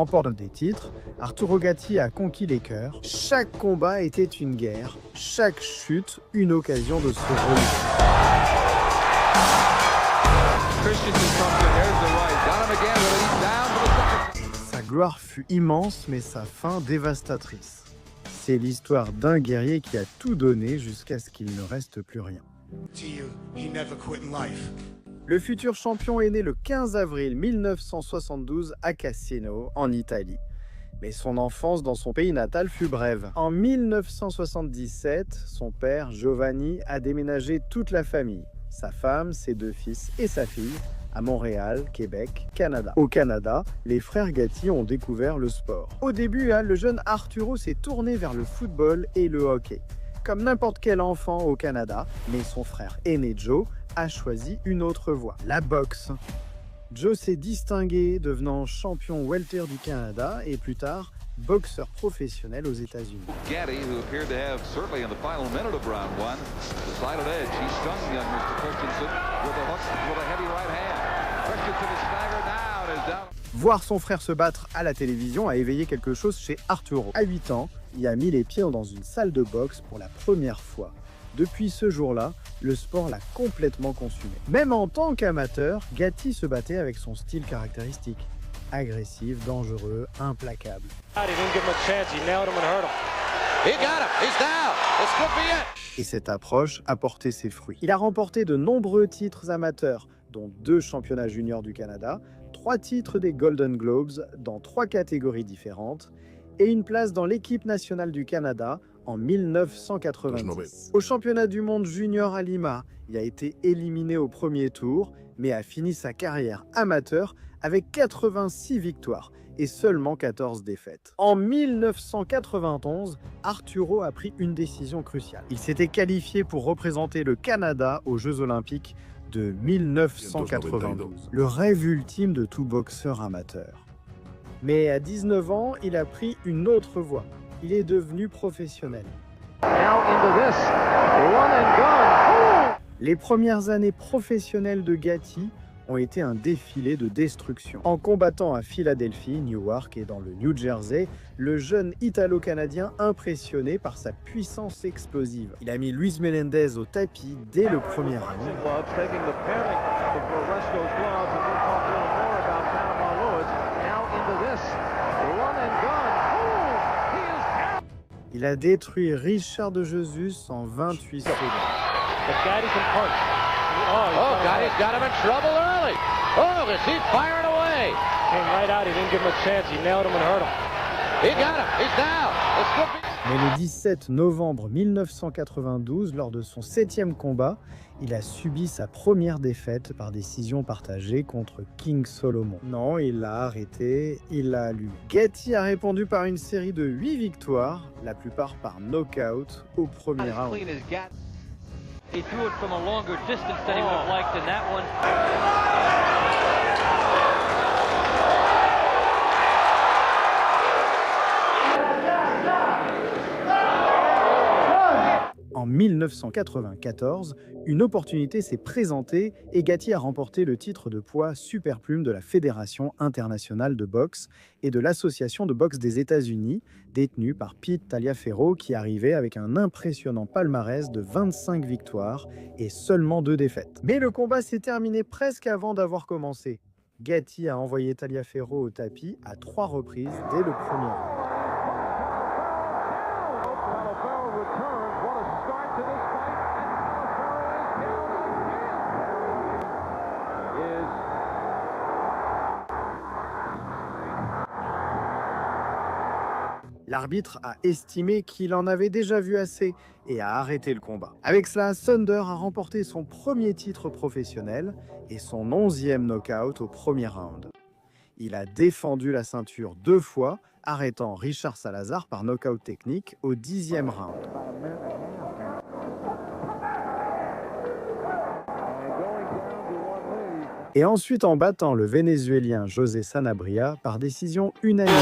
remporte des titres, Arturo Gatti a conquis les cœurs. Chaque combat était une guerre, chaque chute une occasion de se relever. Sa gloire fut immense, mais sa fin dévastatrice. C'est l'histoire d'un guerrier qui a tout donné jusqu'à ce qu'il ne reste plus rien. Le futur champion est né le 15 avril 1972 à Cassino, en Italie. Mais son enfance dans son pays natal fut brève. En 1977, son père, Giovanni, a déménagé toute la famille, sa femme, ses 2 fils et sa fille, à Montréal, Québec, Canada. Au Canada, les frères Gatti ont découvert le sport. Au début, le jeune Arturo s'est tourné vers le football et le hockey, comme n'importe quel enfant au Canada, mais son frère aîné Joe a choisi une autre voie, la boxe. Joe s'est distingué, devenant champion welter du Canada et plus tard boxeur professionnel aux États-Unis. Gatti, who appeared to have certainly in the final minute of round 1, decided edge. He stung young Mr. Christensen with a hook with a heavy right hand. Christensen is staggered now and is down. Voir son frère se battre à la télévision a éveillé quelque chose chez Arturo. À 8 ans, il a mis les pieds dans une salle de boxe pour la première fois. Depuis ce jour-là, le sport l'a complètement consumé. Même en tant qu'amateur, Gatti se battait avec son style caractéristique. Agressif, dangereux, implacable. Et cette approche a porté ses fruits. Il a remporté de nombreux titres amateurs, dont 2 championnats juniors du Canada, 3 titres des Golden Globes dans 3 catégories différentes et une place dans l'équipe nationale du Canada en 1990. Au championnat du monde junior à Lima, il a été éliminé au premier tour, mais a fini sa carrière amateur avec 86 victoires et seulement 14 défaites. En 1991, Arturo a pris une décision cruciale. Il s'était qualifié pour représenter le Canada aux Jeux Olympiques de 1992, le rêve ultime de tout boxeur amateur. Mais à 19 ans, il a pris une autre voie. Il est devenu professionnel. Les premières années professionnelles de Gatti ont été un défilé de destruction. En combattant à Philadelphie, Newark et dans le New Jersey, le jeune Italo-Canadien impressionné par sa puissance explosive. Il a mis Luis Melendez au tapis dès le premier round. Il a détruit Richard de Jesus en 28 secondes. Gatti's got him in trouble early. Oh, is he firing away? Came right out. He didn't give him a chance. He nailed him and hurt him. He got him. He's down. This could be... Mais le 17 novembre 1992, lors de son 7e combat, il a subi sa première défaite par décision partagée contre King Solomon. Non, il l'a arrêté, il l'a lu. Gatti a répondu par une série de 8 victoires, la plupart par knockout au premier round. He threw it from a longer distance than he would have liked in that one. En 1994, une opportunité s'est présentée et Gatti a remporté le titre de poids superplume de la Fédération internationale de boxe et de l'Association de boxe des États-Unis, détenue par Pete Taliaferro, qui arrivait avec un impressionnant palmarès de 25 victoires et seulement 2 défaites. Mais le combat s'est terminé presque avant d'avoir commencé. Gatti a envoyé Taliaferro au tapis à 3 reprises dès le premier round. L'arbitre a estimé qu'il en avait déjà vu assez et a arrêté le combat. Avec cela, Thunder a remporté son premier titre professionnel et son 11e knockout au premier round. Il a défendu la ceinture 2 fois, arrêtant Richard Salazar par knockout technique au 10e round. Et ensuite en battant le Vénézuélien José Sanabria par décision unanime.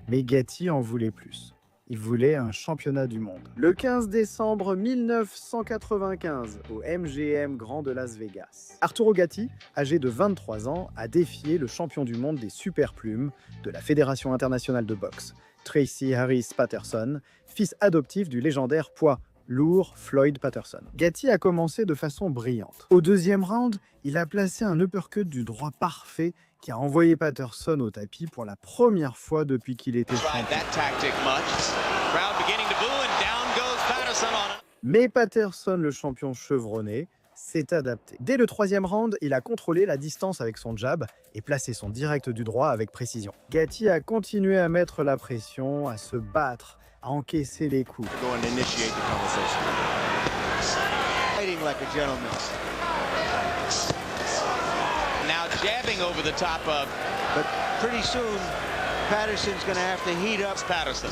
Mais Gatti en voulait plus. Il voulait un championnat du monde. Le 15 décembre 1995, au MGM Grand de Las Vegas, Arturo Gatti, âgé de 23 ans, a défié le champion du monde des superplumes de la Fédération internationale de boxe, Tracy Harris Patterson, fils adoptif du légendaire poids lourd Floyd Patterson. Gatti a commencé de façon brillante. Au deuxième round, il a placé un uppercut du droit parfait qui a envoyé Patterson au tapis pour la première fois depuis qu'il était champion. Mais Patterson, le champion chevronné, s'est adapté. Dès le troisième round, il a contrôlé la distance avec son jab et placé son direct du droit avec précision. Gatti a continué à mettre la pression, à se battre, à encaisser les coups. Jabbing over the top of, but pretty soon Patterson's going to have to heat up Patterson.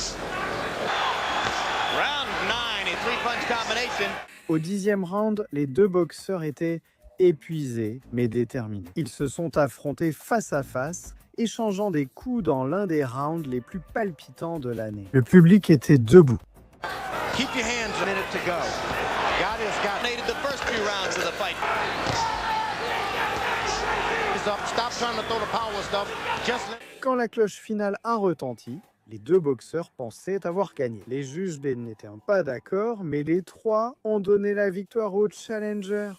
Round 9, a three-punch combination. Au 10e round, les deux boxeurs étaient épuisés mais déterminés. Ils se sont affrontés face à face, échangeant des coups dans l'un des rounds les plus palpitants de l'année. Le public était debout. Keep your hands a minute to go. Gatti's dominated the first few rounds of the fight. Quand la cloche finale a retenti, les deux boxeurs pensaient avoir gagné. Les juges n'étaient pas d'accord, mais les trois ont donné la victoire au challenger.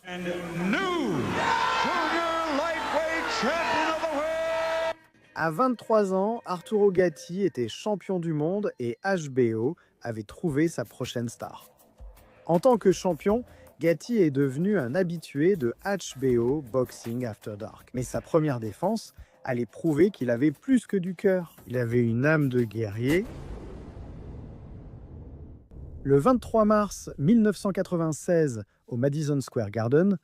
À 23 ans, Arturo Gatti était champion du monde et HBO avait trouvé sa prochaine star. En tant que champion, Gatti est devenu un habitué de HBO Boxing After Dark. Mais sa première défense allait prouver qu'il avait plus que du cœur. Il avait une âme de guerrier. Le 23 mars 1996, au Madison Square Garden,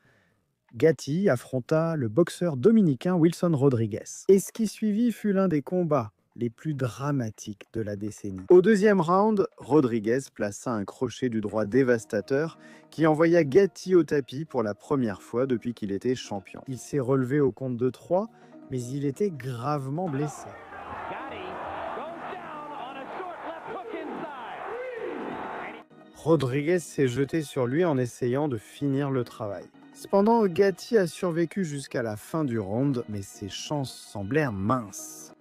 Gatti affronta le boxeur dominicain Wilson Rodriguez. Et ce qui suivit fut l'un des combats les plus dramatiques de la décennie. Au deuxième round, Rodriguez plaça un crochet du droit dévastateur qui envoya Gatti au tapis pour la première fois depuis qu'il était champion. Il s'est relevé au compte de 3, mais il était gravement blessé. Rodriguez s'est jeté sur lui en essayant de finir le travail. Cependant, Gatti a survécu jusqu'à la fin du round, mais ses chances semblèrent minces.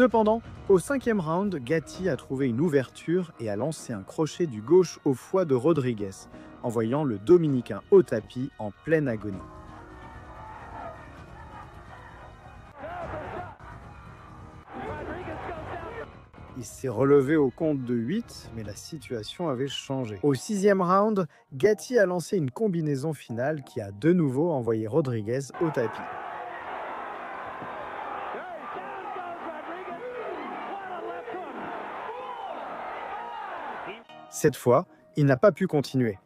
Cependant, au 5e round, Gatti a trouvé une ouverture et a lancé un crochet du gauche au foie de Rodriguez, envoyant le Dominicain au tapis en pleine agonie. Il s'est relevé au compte de 8, mais la situation avait changé. Au 6e round, Gatti a lancé une combinaison finale qui a de nouveau envoyé Rodriguez au tapis. Cette fois, il n'a pas pu continuer.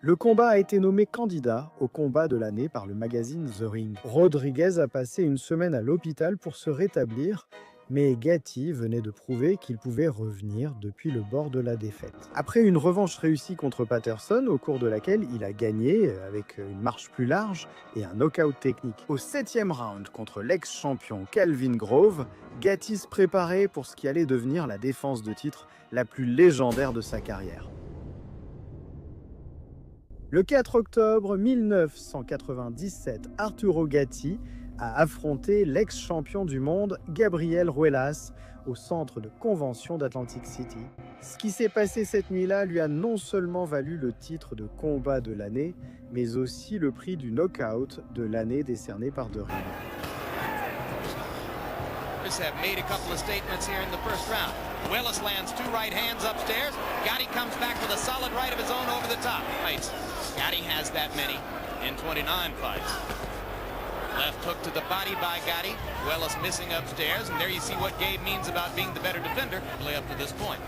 Le combat a été nommé candidat au combat de l'année par le magazine The Ring. Rodriguez a passé une semaine à l'hôpital pour se rétablir, mais Gatti venait de prouver qu'il pouvait revenir depuis le bord de la défaite. Après une revanche réussie contre Patterson, au cours de laquelle il a gagné avec une marche plus large et un knockout technique. Au 7e round contre l'ex-champion Calvin Grove, Gatti se préparait pour ce qui allait devenir la défense de titre la plus légendaire de sa carrière. Le 4 octobre 1997, Arturo Gatti a affronté l'ex-champion du monde Gabriel Ruelas au centre de convention d'Atlantic City. Ce qui s'est passé cette nuit-là lui a non seulement valu le titre de combat de l'année, mais aussi le prix du knockout de l'année décerné par The Ring. Have made a couple of statements here in the first round. Willis lands 2 right hands upstairs. Gatti comes back with a solid right of his own over the top. Fights. Gatti has that many in 29 fights. Left hook to the body by Gatti. Willis missing upstairs, and there you see what Gabe means about being the better defender, really up to this point.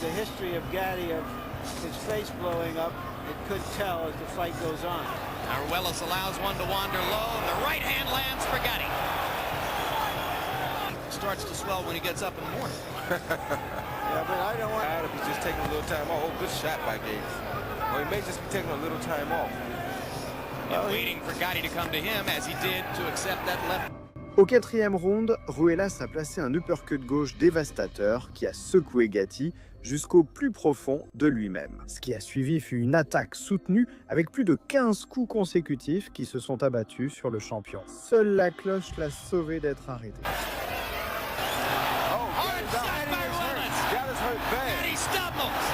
the history of Gatti of his face blowing up, it could tell as the fight goes on. Ruelas allows one to wander low. The right hand lands for Gatti. Starts to swell when he gets up in the morning. Yeah, but I don't want If he's just taking a little time off. Oh, good shot by Gates. Or he may just be taking a little time off. Waiting for Gatti to come to him as he did to accept that left. Au 4e round, Ruelas a placé un uppercut gauche dévastateur qui a secoué Gatti jusqu'au plus profond de lui-même. Ce qui a suivi fut une attaque soutenue avec plus de 15 coups consécutifs qui se sont abattus sur le champion. Seule la cloche l'a sauvé d'être arrêté. Hard shot by Ruelas. Gatti's hurt bad. Gatti stumbles.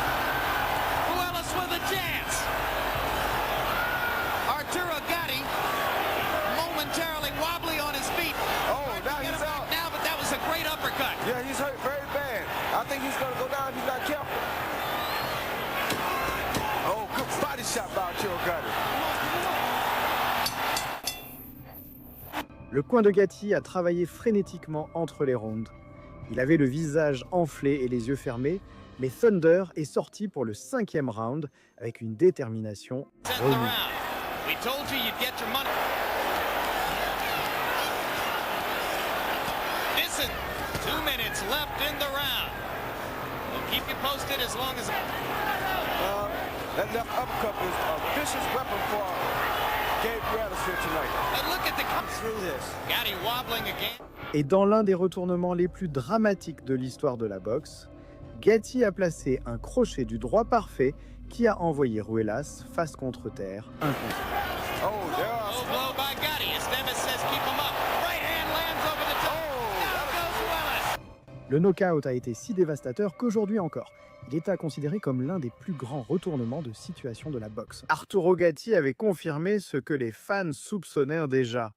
Ruelas with a chance. Arturo Gatti momentarily wobbly on his feet. Oh, now Get he's him back out. now, but that was a great uppercut. Yeah, he's hurt very bad. I think he's going to go down if he's not careful. Oh, good body shot by Arturo Gatti. Le coin de Gatti a travaillé frénétiquement entre les rounds. Il avait le visage enflé et les yeux fermés, mais Thunder est sorti pour le 5e round avec une détermination Set the renouvelée. round. We told you you'd get your money. Listen, 2 minutes left in the round. We'll keep you posted as long as... That left uppercut is a vicious weapon for Gabe Ruelas here tonight. And look at the... through this. Gatti wobbling again. Et dans l'un des retournements les plus dramatiques de l'histoire de la boxe, Gatti a placé un crochet du droit parfait qui a envoyé Ruelas face contre terre, inconscient. Oh, there are Low blow by Gatti. Esteves says keep him up. Right hand lands over the top. Down goes Ruelas. Le knockout a été si dévastateur qu'aujourd'hui encore, il était considéré comme l'un des plus grands retournements de situation de la boxe. Arturo Gatti avait confirmé ce que les fans soupçonnèrent déjà.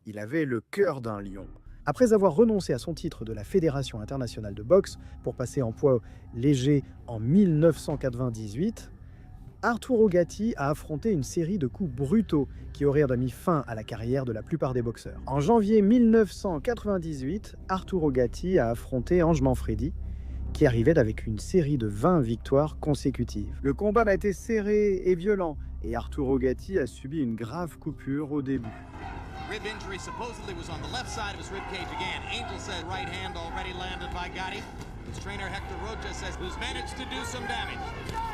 Il avait le cœur d'un lion. Après avoir renoncé à son titre de la Fédération internationale de boxe pour passer en poids léger en 1998, Arturo Gatti a affronté une série de coups brutaux qui auraient mis fin à la carrière de la plupart des boxeurs. En janvier 1998, Arturo Gatti a affronté Ange Manfredi, qui arrivait avec une série de 20 victoires consécutives. Le combat a été serré et violent, et Arturo Gatti a subi une grave coupure au début. Rib injury supposedly was on the left side of his rib cage again. Angel says right hand already landed by Gatti. His trainer Hector Rocha says who's managed to do some damage.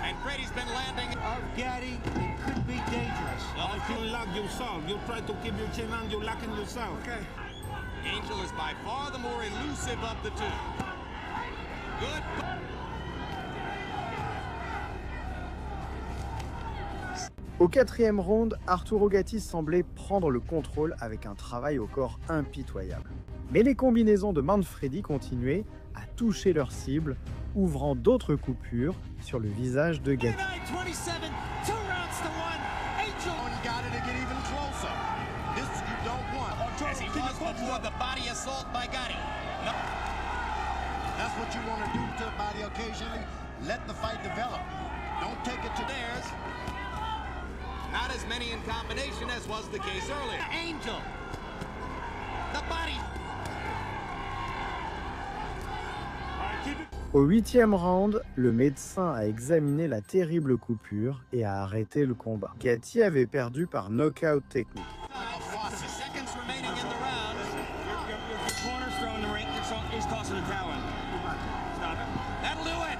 And Brady's been landing. Of Gatti, it could be dangerous. If you lock yourself, you try to keep your chin on, you're locking yourself. Okay. Angel is by far the more elusive of the two. Good. Au 4e round, Arturo Gatti semblait prendre le contrôle avec un travail au corps impitoyable. Mais les combinaisons de Manfredi continuaient à toucher leur cible, ouvrant d'autres coupures sur le visage de Gatti. 27, 2 rounds to 1. Angel got it to get even closer. This you don't want. As he was before the body assault by Gatti. No. That's what you want to do to a body occasionally. Let the fight develop. Don't take it to Theirs. Not as many in combination as was the case earlier. Angel. The body. Au 8e round, le médecin a examiné la terrible coupure et a arrêté le combat. Gatti avait perdu par knockout technique. Seconds remaining in the round. Your corner's throwing the ring. He's tossing the towel in. Stop it. That'll do it.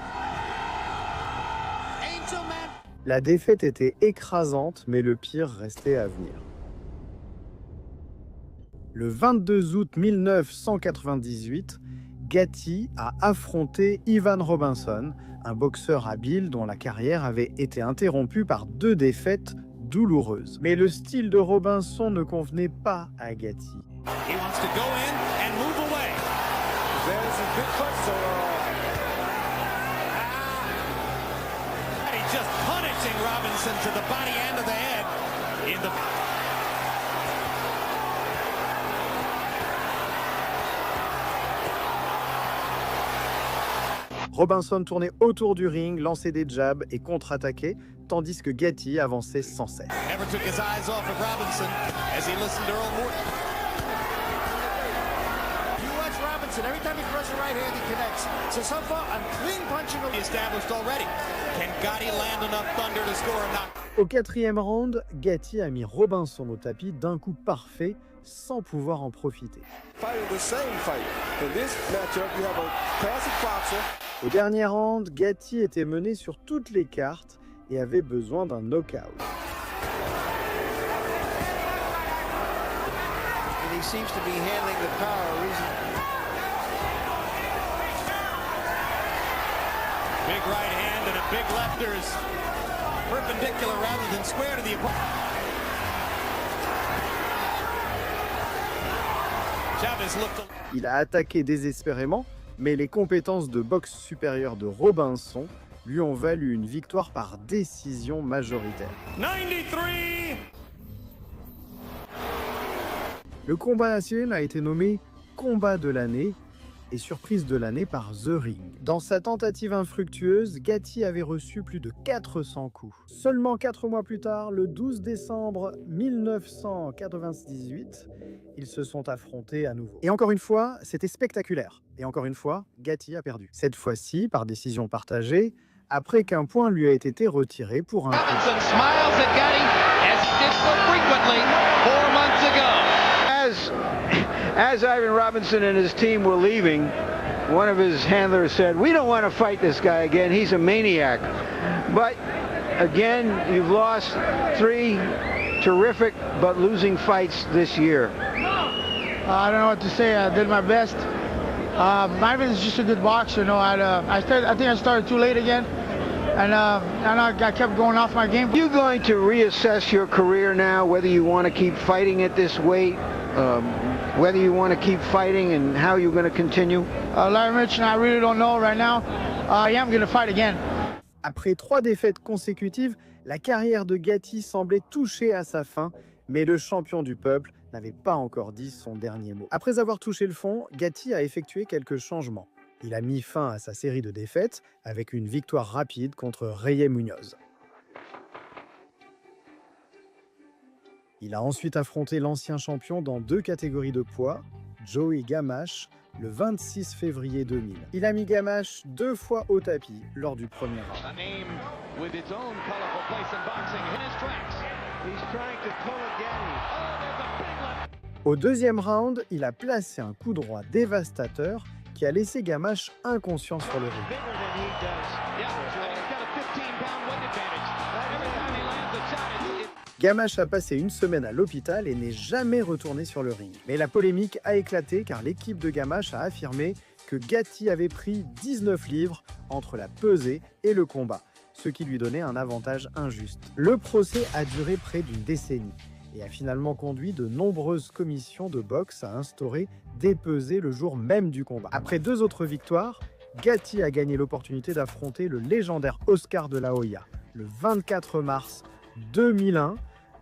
Angel man. La défaite était écrasante, mais le pire restait à venir. Le 22 août 1998, Gatti a affronté Ivan Robinson, un boxeur habile dont la carrière avait été interrompue par 2 défaites douloureuses. Mais le style de Robinson ne convenait pas à Gatti. He wants to go in and move away. There's a big punch, so He's just punishing Robinson to the body and to the head in the... Robinson tournait autour du ring, lançait des jabs et contre-attaquait, tandis que Gatti avançait sans cesse. Never took his eyes off of Robinson as he listened to Earl Morton. You watch Robinson Robinson. Every time he throws a right hand, he connects. So far, I'm clean punching him. Established already. Can Gotti land enough thunder to score a knock? Au quatrième round, Gatti a mis Robinson au tapis d'un coup parfait sans pouvoir en profiter. Fighting the same fight. In this matchup, you have a classic boxer. Au dernier round, Gatti était mené sur toutes les cartes et avait besoin d'un knockout. And he seems to be handling the power reasonably. Big right hand and a big lefters. Perpendicular rather than square to the opponent. Chavez looked. Il a attaqué désespérément, mais les compétences de boxe supérieure de Robinson lui ont valu une victoire par décision majoritaire. 93! Le combat national a été nommé combat de l'année et surprise de l'année par The Ring. Dans sa tentative infructueuse, Gatti avait reçu plus de 400 coups. Seulement 4 mois plus tard, le 12 décembre 1998, ils se sont affrontés à nouveau. Et encore une fois, c'était spectaculaire. Et encore une fois, Gatti a perdu. Cette fois-ci, par décision partagée, après qu'un point lui ait été retiré pour un coup. Robinson smiles at Gotti as he did so frequently 4 months ago. As Ivan Robinson and his team were leaving, one of his handlers said, "We don't want to fight this guy again. He's a maniac." But again, you've lost 3 terrific but losing fights this year. I don't know what to say. I did my best. Ivan's just a good boxer. You know, I think I started too late again, and I kept going off my game. Are you going to reassess your career now, whether you want to keep fighting at this weight, whether you want to keep fighting, and how you're going to continue? Larry Mitch, I really don't know right now. I am going to fight again. Après 3 défaites consécutives, la carrière de Gatti semblait toucher à sa fin, mais le champion du peuple n'avait pas encore dit son dernier mot. Après avoir touché le fond, Gatti a effectué quelques changements. Il a mis fin à sa série de défaites avec une victoire rapide contre Reyes Munoz. Il a ensuite affronté l'ancien champion dans 2 catégories de poids, Joey Gamache, le 26 février 2000. Il a mis Gamache 2 fois au tapis lors du premier round. A name with its own colorful place in boxing in his tracks. He's trying to pull a Gatti. Oh, there's a big left. Au deuxième round, il a placé un coup droit dévastateur qui a laissé Gamache inconscient sur le ring. Yeah, and he's got a 15-pound weight advantage. Every time he lands a shot, Gamache a passé une semaine à l'hôpital et n'est jamais retourné sur le ring. Mais la polémique a éclaté car l'équipe de Gamache a affirmé que Gatti avait pris 19 livres entre la pesée et le combat, ce qui lui donnait un avantage injuste. Le procès a duré près d'une décennie et a finalement conduit de nombreuses commissions de boxe à instaurer des pesées le jour même du combat. Après 2 autres victoires, Gatti a gagné l'opportunité d'affronter le légendaire Oscar de la Hoya le 24 mars 2001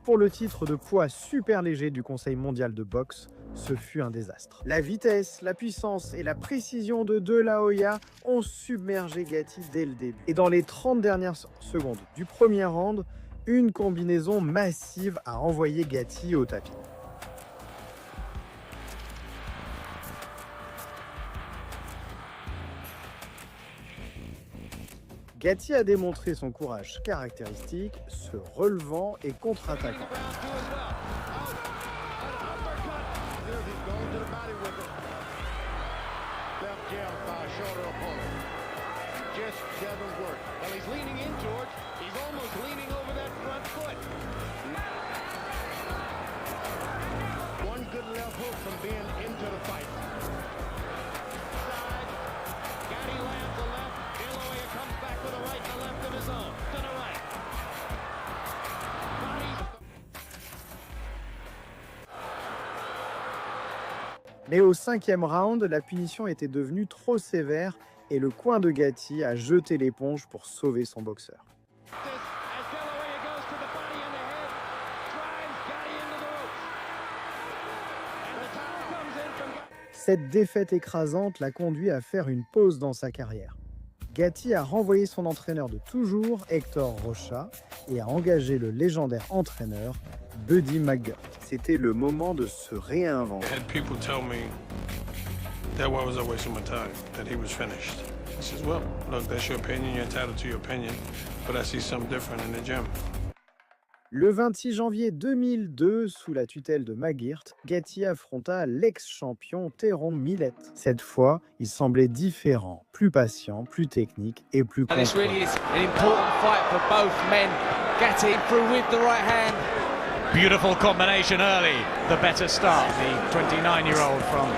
pour le titre de poids super léger du Conseil mondial de boxe. Ce fut un désastre. La vitesse, la puissance et la précision de la Hoya ont submergé Gatti dès le début. Et dans les 30 dernières secondes du premier round, une combinaison massive a envoyé Gatti au tapis. Gatti a démontré son courage caractéristique, se relevant et contre-attaquant. Mais au 5e round, la punition était devenue trop sévère et le coin de Gatti a jeté l'éponge pour sauver son boxeur. Cette défaite écrasante l'a conduit à faire une pause dans sa carrière. Gatti a renvoyé son entraîneur de toujours, Hector Rocha, et a engagé le légendaire entraîneur Buddy McGirt. C'était le moment de se réinventer. that was a waste of my time, that he was finished. I says, well, look, that's your opinion, you're entitled to your opinion, but I see something different in the gym. Le 26 janvier 2002, sous la tutelle de McGirt, Gatti affronta l'ex-champion Tyrone Millett. Cette fois, il semblait différent, plus patient, plus technique et plus And this really is an important fight for both men. Gatti through with the right hand. Beautiful combination early. The better start, the 29-year-old from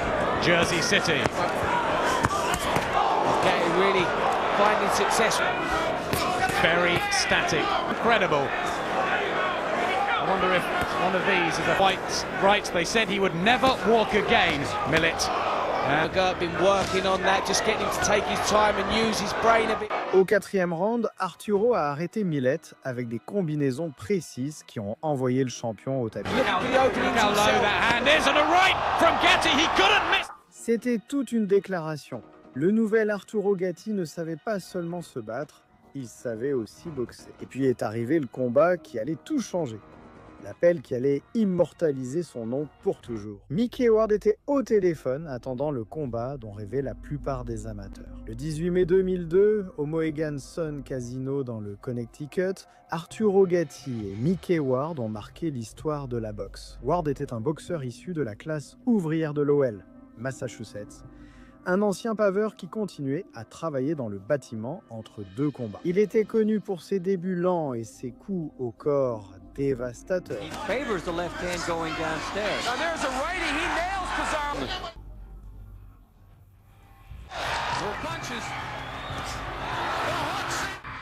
Jersey City. Gatti really finding success. Very static, incredible. I wonder if one of these is a fight right. They said he would never walk again, Millett. McGirt been working on that, just getting him to take his time and use his brain a bit. Au 4e round, Arturo a arrêté Millett avec des combinaisons précises qui ont envoyé le champion au tapis. C'était toute une déclaration. Le nouvel Arturo Gatti ne savait pas seulement se battre, il savait aussi boxer. Et puis est arrivé le combat qui allait tout changer. L'appel qui allait immortaliser son nom pour toujours. Mickey Ward était au téléphone attendant le combat dont rêvaient la plupart des amateurs. Le 18 mai 2002, au Mohegan Sun Casino dans le Connecticut, Arturo Gatti et Mickey Ward ont marqué l'histoire de la boxe. Ward était un boxeur issu de la classe ouvrière de Lowell, Massachusetts, un ancien paveur qui continuait à travailler dans le bâtiment entre deux combats. Il était connu pour ses débuts lents et ses coups au corps dévastateurs. He favors the left hand going downstairs. Now there's a righty, he nails Pizarro. More punches.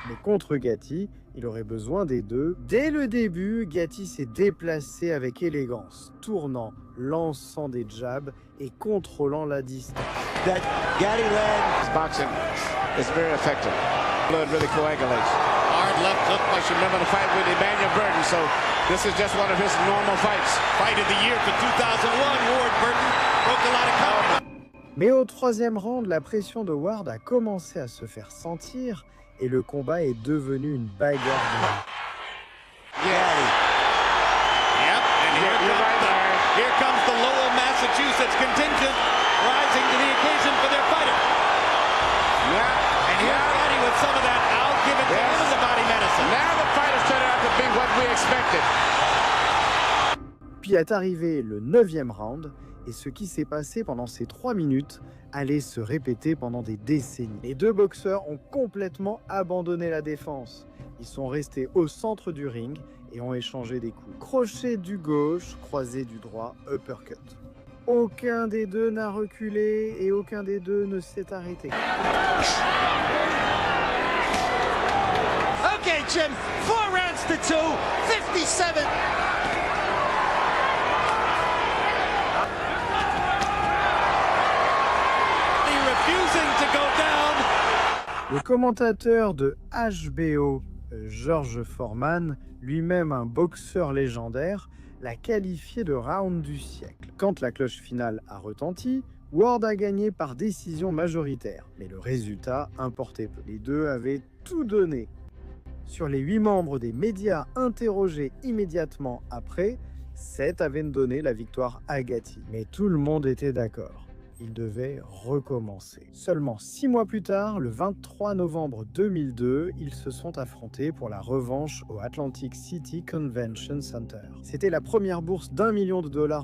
Mais contre Gatti, il aurait besoin des deux. Dès le début, Gatti s'est déplacé avec élégance, tournant, lançant des jabs et contrôlant la distance. That Gatti land boxing is very effective. Blood really coagulates. Hard left hook, I should remember the fight with Emmanuel Burton, so this is just one of his normal fights. Fight of the year for 2001, Ward Burton broke a lot of cover. Mais au 3e round, la pression de Ward a commencé à se faire sentir et le combat est devenu une bagarre. Gatti. Yep, and here comes the Lowell, Massachusetts contingent rising to the occasion for their fighter. Yeah, and here's Gatti with some of that. I'll give it to him in the body medicine. Now the fighters turn out to be what we expected. Puis est arrivé le 9e round et ce qui s'est passé pendant ces 3 minutes allait se répéter pendant des décennies. Les deux boxeurs ont complètement abandonné la défense. Ils sont restés au centre du ring et ont échangé des coups. Crochet du gauche, croisé du droit, uppercut. Aucun des deux n'a reculé et aucun des deux ne s'est arrêté. Okay, Jim, 4 rounds to 2, 57. Le commentateur de HBO, George Foreman, lui-même un boxeur légendaire, l'a qualifié de round du siècle. Quand la cloche finale a retenti, Ward a gagné par décision majoritaire, mais le résultat importait peu. Les deux avaient tout donné. Sur les 8 membres des médias interrogés immédiatement après, 7 avaient donné la victoire à Gatti. Mais tout le monde était d'accord. Il devait recommencer. Seulement 6 mois plus tard, le 23 novembre 2002, ils se sont affrontés pour la revanche au Atlantic City Convention Center. C'était la première bourse d'$1 million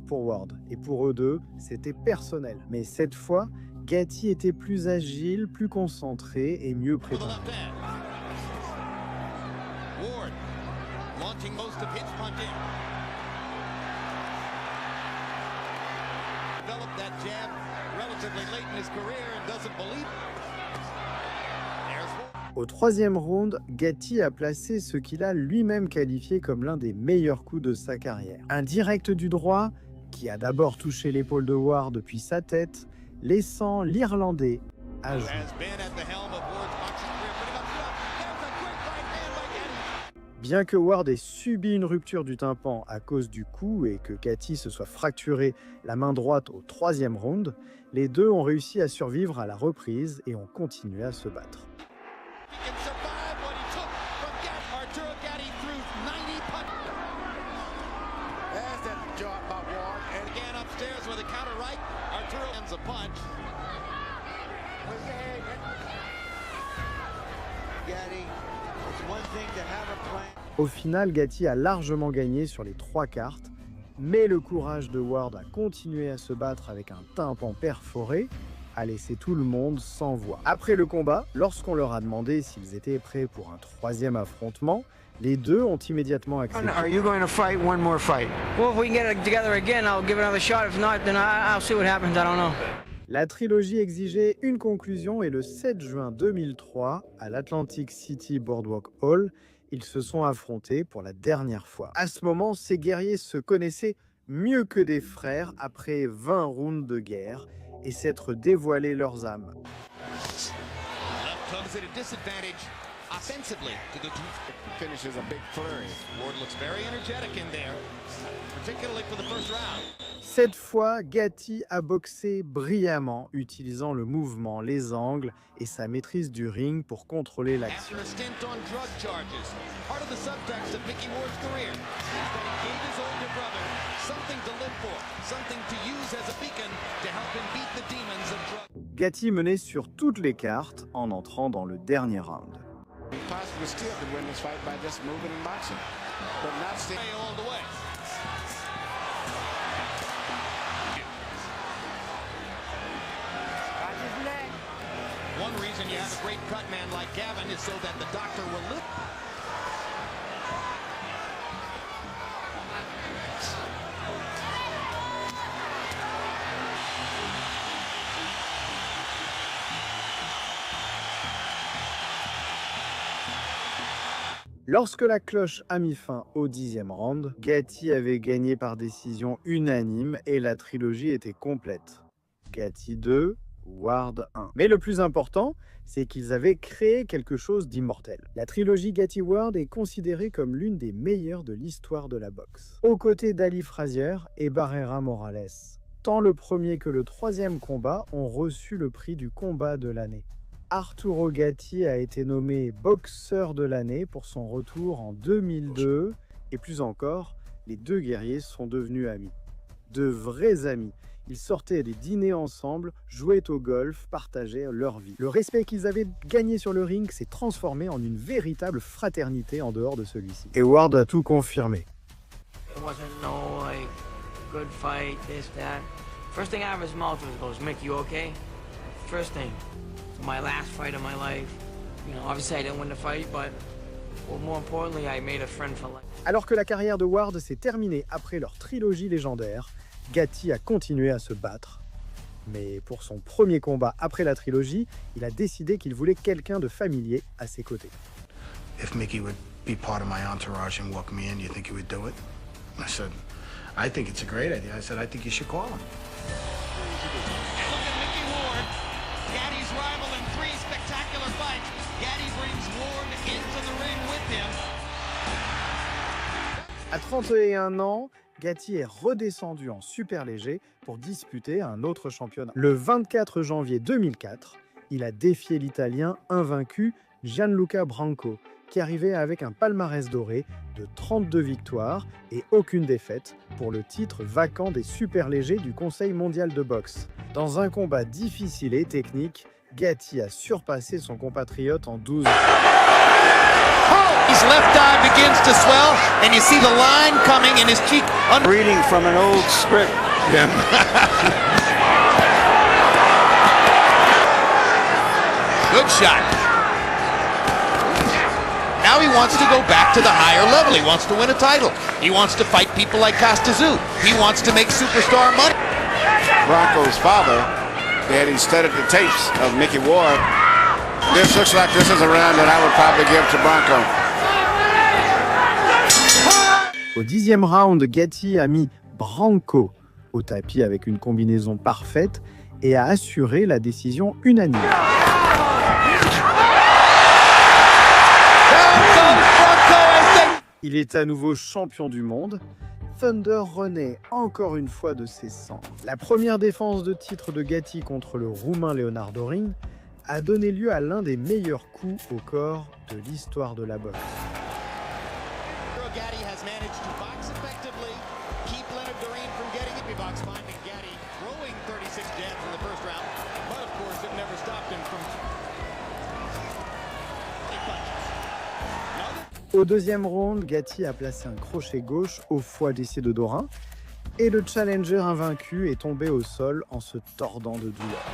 pour Ward, et pour eux deux, c'était personnel. Mais cette fois, Gatti était plus agile, plus concentré et mieux préparé. Ward launching most of his punching. Developed that jab relatively late in his career and doesn't believe it. Au 3e round, Gatti a placé ce qu'il a lui-même qualifié comme l'un des meilleurs coups de sa carrière. Un direct du droit qui a d'abord touché l'épaule de Ward depuis sa tête, laissant l'Irlandais à genoux. Bien que Ward ait subi une rupture du tympan à cause du coup et que Gatti se soit fracturé la main droite au 3e round, les deux ont réussi à survivre à la reprise et ont continué à se battre. Au final, Gatti a largement gagné sur les 3 cartes, mais le courage de Ward à continuer à se battre avec un tympan perforé a laissé tout le monde sans voix. Après le combat, lorsqu'on leur a demandé s'ils étaient prêts pour un 3e affrontement, les deux ont immédiatement accepté. Are you going to fight one more fight? Well, if we can get it together again, I'll give it another shot. If not, then I'll see what happens. I don't know. La trilogie exigeait une conclusion et le 7 juin 2003, à l'Atlantic City Boardwalk Hall, ils se sont affrontés pour la dernière fois. À ce moment, ces guerriers se connaissaient mieux que des frères après 20 rounds de guerre et s'être dévoilé leurs âmes. Offensively to the finishes a big flurry. Ward looks very energetic in there, particularly for the first round. Cette fois, Gatti a boxé brillamment, utilisant le mouvement, les angles et sa maîtrise du ring pour contrôler l'action. After a stint on drug charges, part of the subtext of Mickey Ward's career is that he gave his older brother something to live for, something to use as a beacon to help him beat the demons of drug. Gatti menait sur toutes les cartes en entrant dans le dernier round. He possibly still could win this fight by just moving and boxing, but not staying all the way. One reason you have a great cut man like Gavin is so that the doctor will live. Lorsque la cloche a mis fin au 10e round, Gatti avait gagné par décision unanime et la trilogie était complète. Gatti 2, Ward 1. Mais le plus important, c'est qu'ils avaient créé quelque chose d'immortel. La trilogie Gatti-Ward est considérée comme l'une des meilleures de l'histoire de la boxe, aux côtés d'Ali Frazier et Barrera Morales. Tant le premier que le 3e combat ont reçu le prix du combat de l'année. Arturo Gatti a été nommé boxeur de l'année pour son retour en 2002 et plus encore, les deux guerriers sont devenus amis. De vrais amis. Ils sortaient des dîners ensemble, jouaient au golf, partageaient leur vie. Le respect qu'ils avaient gagné sur le ring s'est transformé en une véritable fraternité en dehors de celui-ci. Et Ward a tout confirmé. It wasn't no like good fight, this, that. First thing out of his mouth was, Mick, you okay? First thing. My last fight of my life. You know, obviously I didn't win the fight, but well, more importantly, I made a friend for life. Alors que la carrière de Ward s'est terminée après leur trilogie légendaire, Gatti a continué à se battre. Mais pour son premier combat après la trilogie, il a décidé qu'il voulait quelqu'un de familier à ses côtés. If Mickey would be part of my entourage and welcome me in, do you think he would do it? I said, I think it's a great idea. I said, I think you should call him. À 31 ans, Gatti est redescendu en super léger pour disputer un autre championnat. Le 24 janvier 2004, il a défié l'Italien invaincu Gianluca Branco, qui arrivait avec un palmarès doré de 32 victoires et aucune défaite pour le titre vacant des super légers du Conseil mondial de boxe. Dans un combat difficile et technique, Gatti a surpassé son compatriote en 12. His left eye begins to swell, and you see the line coming in his cheek. Reading from an old script. Yeah. Good shot. Now he wants to go back to the higher level. He wants to win a title. He wants to fight people like Costa-Zoo. He wants to make superstar money. Bronco's father, Daddy studied the tapes of Mickey Ward. This looks like this is a round that I would probably give to Bronco. Au 10e round, Gatti a mis Branco au tapis avec une combinaison parfaite et a assuré la décision unanime. Il est à nouveau champion du monde. Thunder renaît encore une fois de ses cendres. La première défense de titre de Gatti contre le Roumain Leonardo Ring a donné lieu à l'un des meilleurs coups au corps de l'histoire de la boxe. Gatti has managed to box effectively, keep Leonard Doreen from getting it. Box finding Gatti throwing 36 jabs in the first round, but of course it never stopped him from. Au deuxième round, Gatti a placé un crochet gauche au foie d'essai de Dorin et le challenger invaincu est tombé au sol en se tordant de douleur.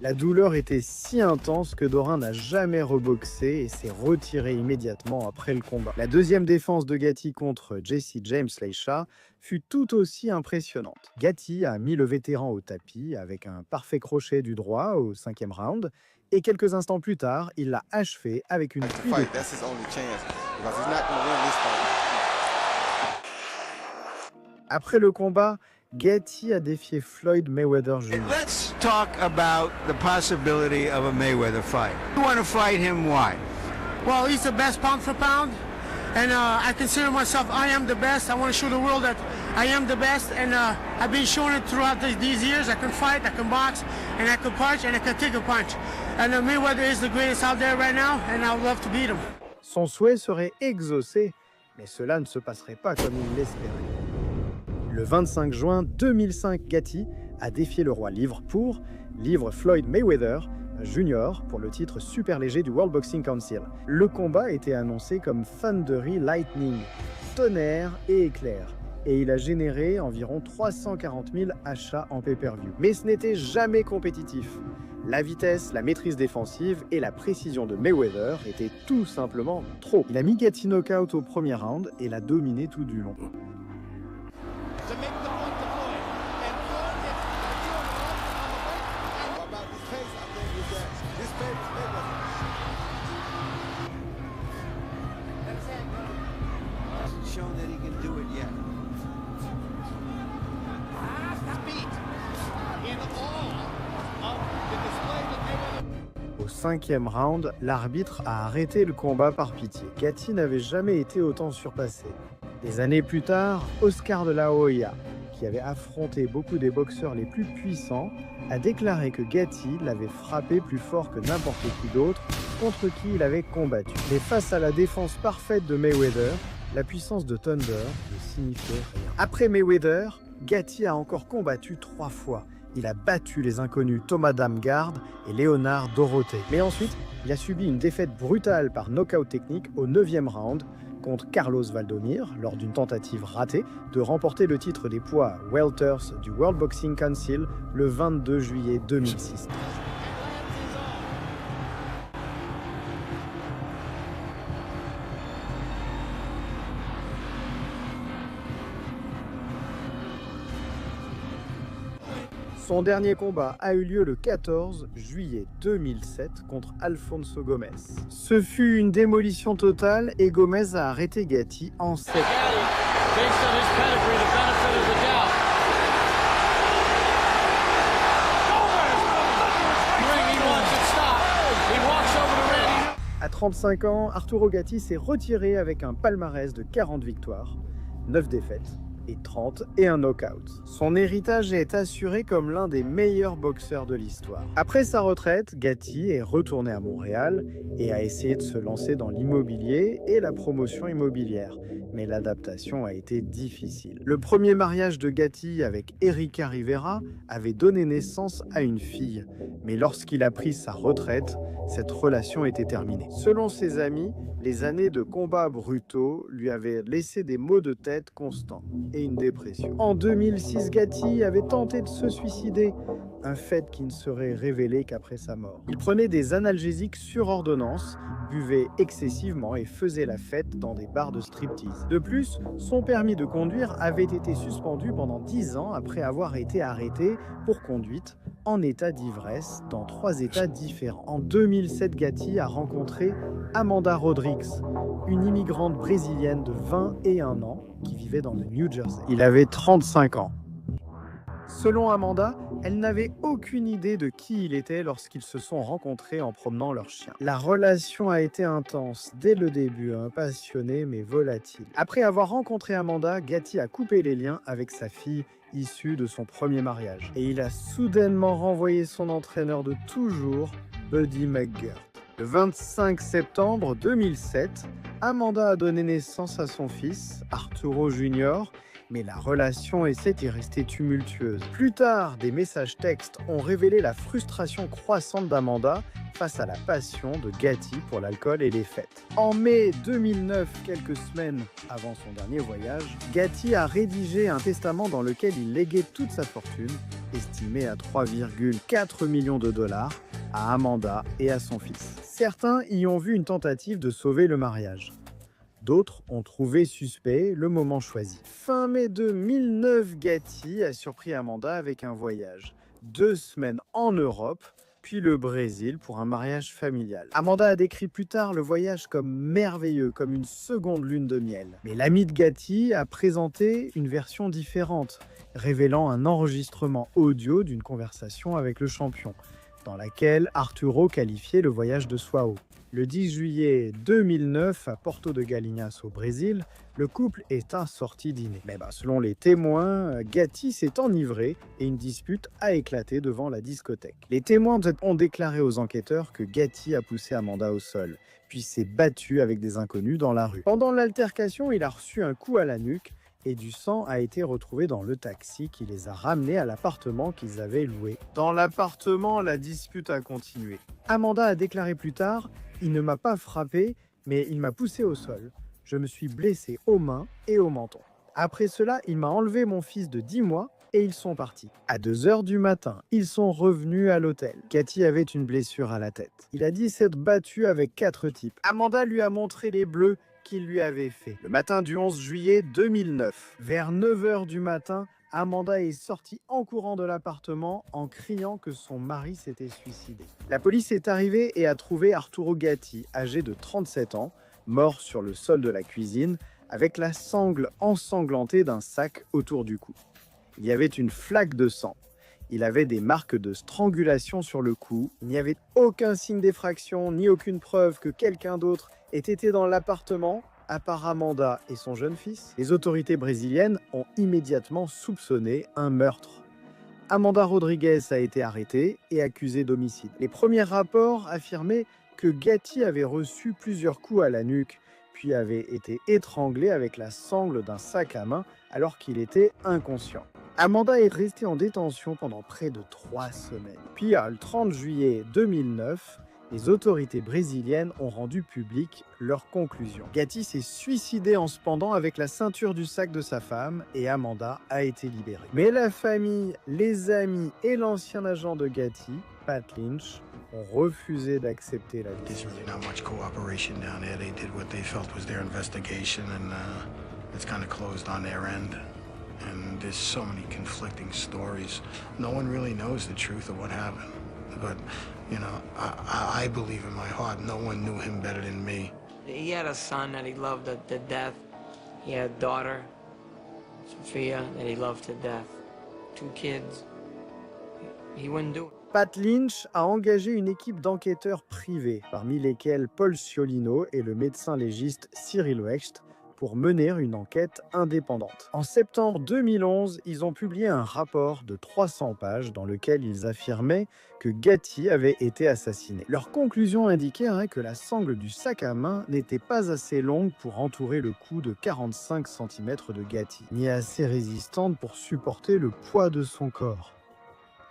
La douleur était si intense que Dorin n'a jamais reboxé et s'est retiré immédiatement après le combat. La deuxième défense de Gatti contre Jesse James Leisha fut tout aussi impressionnante. Gatti a mis le vétéran au tapis avec un parfait crochet du droit au 5e round et quelques instants plus tard, il l'a achevé avec une pluie de... Après le combat, Gatti a défié Floyd Mayweather Jr. Let's talk about the possibility of a Mayweather fight. You want to fight him, why? Well, he's the best pound for pound, and I consider myself, I am the best. I want to show the world that I am the best, and I've been showing it throughout these years. I can fight, I can box, and I can punch, and I can take a punch. And Mayweather is the greatest out there right now, and I would love to beat him. Son souhait serait exaucé, mais cela ne se passerait pas comme il l'espérait. Le 25 juin 2005, Gatti a défié le roi livre pour livre Floyd Mayweather Jr. pour le titre super léger du World Boxing Council. Le combat était annoncé comme Thundery Lightning, tonnerre et éclair, et il a généré environ 340 000 achats en pay-per-view. Mais ce n'était jamais compétitif. La vitesse, la maîtrise défensive et la précision de Mayweather étaient tout simplement trop. Il a mis Gatti knockout au premier round et l'a dominé tout du long. Au 5e round, l'arbitre a arrêté le combat par pitié. Gatti n'avait jamais été autant surpassé. Des années plus tard, Oscar de la Hoya, qui avait affronté beaucoup des boxeurs les plus puissants, a déclaré que Gatti l'avait frappé plus fort que n'importe qui d'autre contre qui il avait combattu. Mais face à la défense parfaite de Mayweather, la puissance de Thunder ne signifiait rien. Après Mayweather, Gatti a encore combattu 3 fois. Il a battu les inconnus Thomas Damgard et Léonard Dorothée. Mais ensuite, il a subi une défaite brutale par knockout technique au 9e round contre Carlos Valdomir lors d'une tentative ratée de remporter le titre des poids welters du World Boxing Council le 22 juillet 2006. Son dernier combat a eu lieu le 14 juillet 2007 contre Alfonso Gomez. Ce fut une démolition totale et Gomez a arrêté Gatti en 7 rounds. À 35 ans, Arturo Gatti s'est retiré avec un palmarès de 40 victoires, 9 défaites et 30 et un knockout. Son héritage est assuré comme l'un des meilleurs boxeurs de l'histoire. Après sa retraite, Gatti est retourné à Montréal et a essayé de se lancer dans l'immobilier et la promotion immobilière. Mais l'adaptation a été difficile. Le premier mariage de Gatti avec Erika Rivera avait donné naissance à une fille. Mais lorsqu'il a pris sa retraite, cette relation était terminée. Selon ses amis, les années de combats brutaux lui avaient laissé des maux de tête constants et une dépression. En 2006, Gatti avait tenté de se suicider, un fait qui ne serait révélé qu'après sa mort. Il prenait des analgésiques sur ordonnance, buvait excessivement et faisait la fête dans des bars de striptease. De plus, son permis de conduire avait été suspendu pendant 10 ans après avoir été arrêté pour conduite en état d'ivresse dans 3 états différents. En 2007, Gatti a rencontré Amanda Rodrigues, une immigrante brésilienne de 21 ans qui vivait dans le New Jersey. Il avait 35 ans. Selon Amanda, elle n'avait aucune idée de qui il était lorsqu'ils se sont rencontrés en promenant leur chien. La relation a été intense dès le début, passionnée mais volatile. Après avoir rencontré Amanda, Gatti a coupé les liens avec sa fille issue de son premier mariage. Et il a soudainement renvoyé son entraîneur de toujours, Buddy McGirt. Le 25 septembre 2007, Amanda a donné naissance à son fils, Arturo Jr., Mais la relation est restée tumultueuse. Plus tard, des messages textes ont révélé la frustration croissante d'Amanda face à la passion de Gatti pour l'alcool et les fêtes. En mai 2009, quelques semaines avant son dernier voyage, Gatti a rédigé un testament dans lequel il léguait toute sa fortune, estimée à 3,4 millions de dollars, à Amanda et à son fils. Certains y ont vu une tentative de sauver le mariage. D'autres ont trouvé suspect le moment choisi. Fin mai 2009, Gatti a surpris Amanda avec un voyage. 2 semaines en Europe, puis le Brésil pour un mariage familial. Amanda a décrit plus tard le voyage comme merveilleux, comme une seconde lune de miel. Mais l'ami de Gatti a présenté une version différente, révélant un enregistrement audio d'une conversation avec le champion, dans laquelle Arturo qualifiait le voyage de Soaó. Le 10 juillet 2009, à Porto de Galinhas au Brésil, le couple est sorti dîner. Mais selon les témoins, Gatti s'est enivré et une dispute a éclaté devant la discothèque. Les témoins ont déclaré aux enquêteurs que Gatti a poussé Amanda au sol, puis s'est battu avec des inconnus dans la rue. Pendant l'altercation, il a reçu un coup à la nuque et du sang a été retrouvé dans le taxi qui les a ramenés à l'appartement qu'ils avaient loué. Dans l'appartement, la dispute a continué. Amanda a déclaré plus tard « Il ne m'a pas frappé, mais il m'a poussé au sol. Je me suis blessé aux mains et au menton. Après cela, il m'a enlevé mon fils de 10 mois et ils sont partis. À 2h du matin, ils sont revenus à l'hôtel. Gatti avait une blessure à la tête. Il a dit s'être battu avec 4 types. Amanda lui a montré les bleus qu'il lui avait fait. Le matin du 11 juillet 2009, vers 9h du matin, Amanda est sortie en courant de l'appartement en criant que son mari s'était suicidé. La police est arrivée et a trouvé Arturo Gatti, âgé de 37 ans, mort sur le sol de la cuisine, avec la sangle ensanglantée d'un sac autour du cou. Il y avait une flaque de sang. Il avait des marques de strangulation sur le cou. Il n'y avait aucun signe d'effraction ni aucune preuve que quelqu'un d'autre ait été dans l'appartement, à part Amanda et son jeune fils. Les autorités brésiliennes ont immédiatement soupçonné un meurtre. Amanda Rodrigues a été arrêtée et accusée d'homicide. Les premiers rapports affirmaient que Gatti avait reçu plusieurs coups à la nuque, puis avait été étranglé avec la sangle d'un sac à main alors qu'il était inconscient. Amanda est restée en détention pendant près de 3 semaines. Puis, le 30 juillet 2009, les autorités brésiliennes ont rendu public leurs conclusions. Gatti s'est suicidé en se pendant avec la ceinture du sac de sa femme et Amanda a été libérée. Mais la famille, les amis et l'ancien agent de Gatti, Pat Lynch, ont refusé d'accepter la décision. There's really not much cooperation down there. They did what they felt was their investigation, and it's kind of closed on their end. And there's so many conflicting stories. No one really knows the truth of what happened. But, you know, I believe in my heart no one knew him better than me. He had a son that he loved to death. He had a daughter, Sophia, that he loved to death. 2 kids. He wouldn't do it. Pat Lynch a engagé une équipe d'enquêteurs privés, parmi lesquels Paul Sciolino et le médecin légiste Cyril Wecht, pour mener une enquête indépendante. En septembre 2011, ils ont publié un rapport de 300 pages dans lequel ils affirmaient que Gatti avait été assassiné. Leur conclusion indiquait que la sangle du sac à main n'était pas assez longue pour entourer le cou de 45 cm de Gatti, ni assez résistante pour supporter le poids de son corps.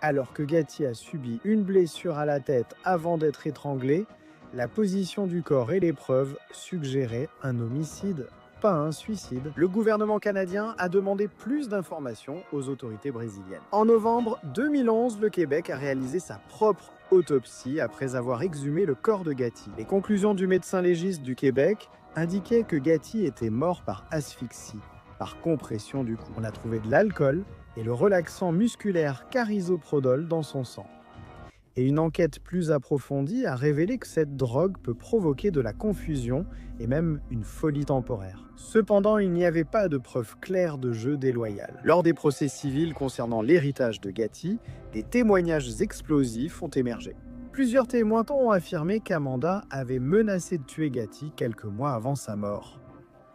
Alors que Gatti a subi une blessure à la tête avant d'être étranglé, la position du corps et les preuves suggéraient un homicide, pas un suicide. Le gouvernement canadien a demandé plus d'informations aux autorités brésiliennes. En novembre 2011, le Québec a réalisé sa propre autopsie après avoir exhumé le corps de Gatti. Les conclusions du médecin légiste du Québec indiquaient que Gatti était mort par asphyxie, par compression du cou. On a trouvé de l'alcool et le relaxant musculaire carisoprodol dans son sang. Et une enquête plus approfondie a révélé que cette drogue peut provoquer de la confusion et même une folie temporaire. Cependant, il n'y avait pas de preuves claires de jeu déloyal. Lors des procès civils concernant l'héritage de Gatti, des témoignages explosifs ont émergé. Plusieurs témoins ont affirmé qu'Amanda avait menacé de tuer Gatti quelques mois avant sa mort.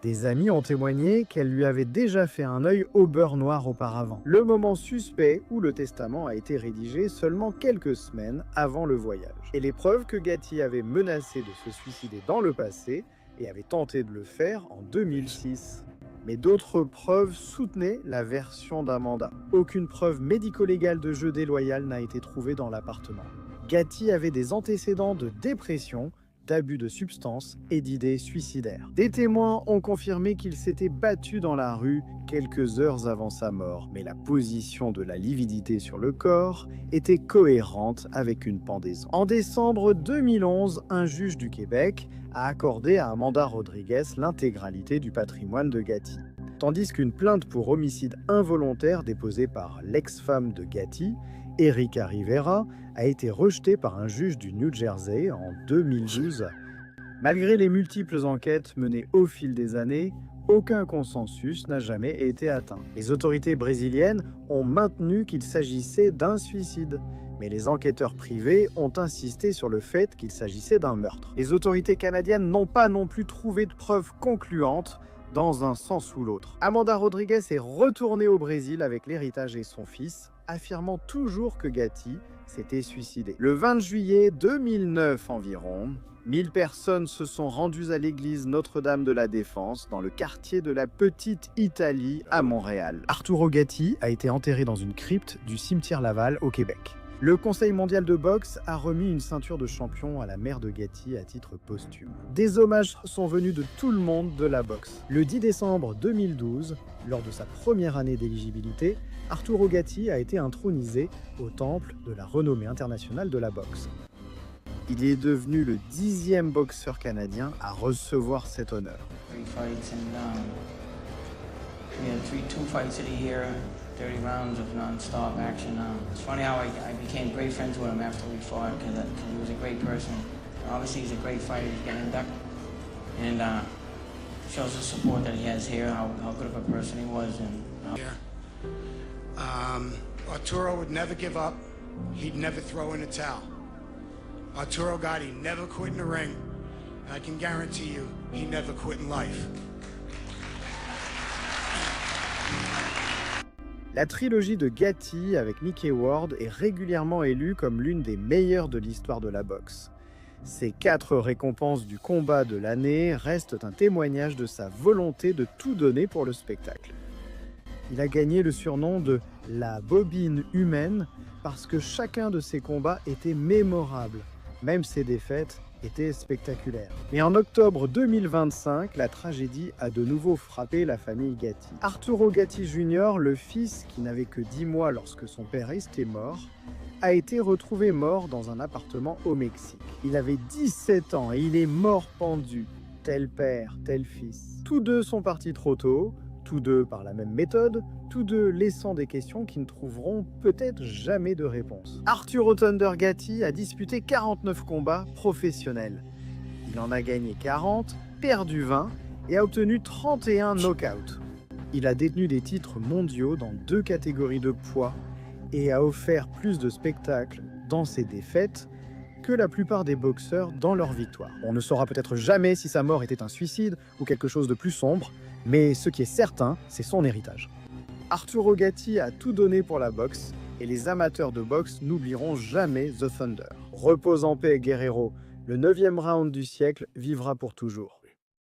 Des amis ont témoigné qu'elle lui avait déjà fait un œil au beurre noir auparavant. Le moment suspect où le testament a été rédigé seulement quelques semaines avant le voyage. Et les preuves que Gatti avait menacé de se suicider dans le passé et avait tenté de le faire en 2006. Mais d'autres preuves soutenaient la version d'Amanda. Aucune preuve médico-légale de jeu déloyal n'a été trouvée dans l'appartement. Gatti avait des antécédents de dépression, d'abus de substances et d'idées suicidaires. Des témoins ont confirmé qu'il s'était battu dans la rue quelques heures avant sa mort, mais la position de la lividité sur le corps était cohérente avec une pendaison. En décembre 2011, un juge du Québec a accordé à Amanda Rodriguez l'intégralité du patrimoine de Gatti. Tandis qu'une plainte pour homicide involontaire déposée par l'ex-femme de Gatti, Erika Rivera, a été rejetée par un juge du New Jersey en 2012. Malgré les multiples enquêtes menées au fil des années, aucun consensus n'a jamais été atteint. Les autorités brésiliennes ont maintenu qu'il s'agissait d'un suicide, mais les enquêteurs privés ont insisté sur le fait qu'il s'agissait d'un meurtre. Les autorités canadiennes n'ont pas non plus trouvé de preuves concluantes dans un sens ou l'autre. Amanda Rodriguez est retournée au Brésil avec l'héritage et son fils, affirmant toujours que Gatti s'était suicidé. Le 20 juillet 2009 environ, 1000 personnes se sont rendues à l'église Notre-Dame de la Défense dans le quartier de la Petite Italie à Montréal. Arturo Gatti a été enterré dans une crypte du cimetière Laval au Québec. Le Conseil mondial de boxe a remis une ceinture de champion à la mère de Gatti à titre posthume. Des hommages sont venus de tout le monde de la boxe. Le 10 décembre 2012, lors de sa première année d'éligibilité, Arturo Gatti a été intronisé au temple de la renommée internationale de la boxe. Il est devenu le 10e boxeur canadien à recevoir cet honneur. 30 rounds of non-stop action. It's funny how I became great friends with him after we fought because he was a great person. Obviously, he's a great fighter. He's getting inducted, and shows the support that he has here. How good of a person he was. And Arturo would never give up. He'd never throw in a towel. Arturo Gatti never quit in the ring. I can guarantee you, he never quit in life. La trilogie de Gatti avec Mickey Ward est régulièrement élue comme l'une des meilleures de l'histoire de la boxe. Ces 4 récompenses du combat de l'année restent un témoignage de sa volonté de tout donner pour le spectacle. Il a gagné le surnom de « la bobine humaine » parce que chacun de ses combats était mémorable, même ses défaites étaient spectaculaires. Mais en octobre 2025, la tragédie a de nouveau frappé la famille Gatti. Arturo Gatti Jr., le fils qui n'avait que 10 mois lorsque son père était mort, a été retrouvé mort dans un appartement au Mexique. Il avait 17 ans et il est mort pendu, tel père, tel fils. Tous deux sont partis trop tôt, tous deux par la même méthode, tous deux laissant des questions qui ne trouveront peut-être jamais de réponse. Arturo Thunder Gatti a disputé 49 combats professionnels. Il en a gagné 40, perdu 20 et a obtenu 31 knockouts. Il a détenu des titres mondiaux dans 2 catégories de poids et a offert plus de spectacles dans ses défaites que la plupart des boxeurs dans leurs victoires. On ne saura peut-être jamais si sa mort était un suicide ou quelque chose de plus sombre, mais ce qui est certain, c'est son héritage. Arturo Gatti a tout donné pour la boxe, et les amateurs de boxe n'oublieront jamais The Thunder. Repose en paix, Guerrero. Le 9e round du siècle vivra pour toujours.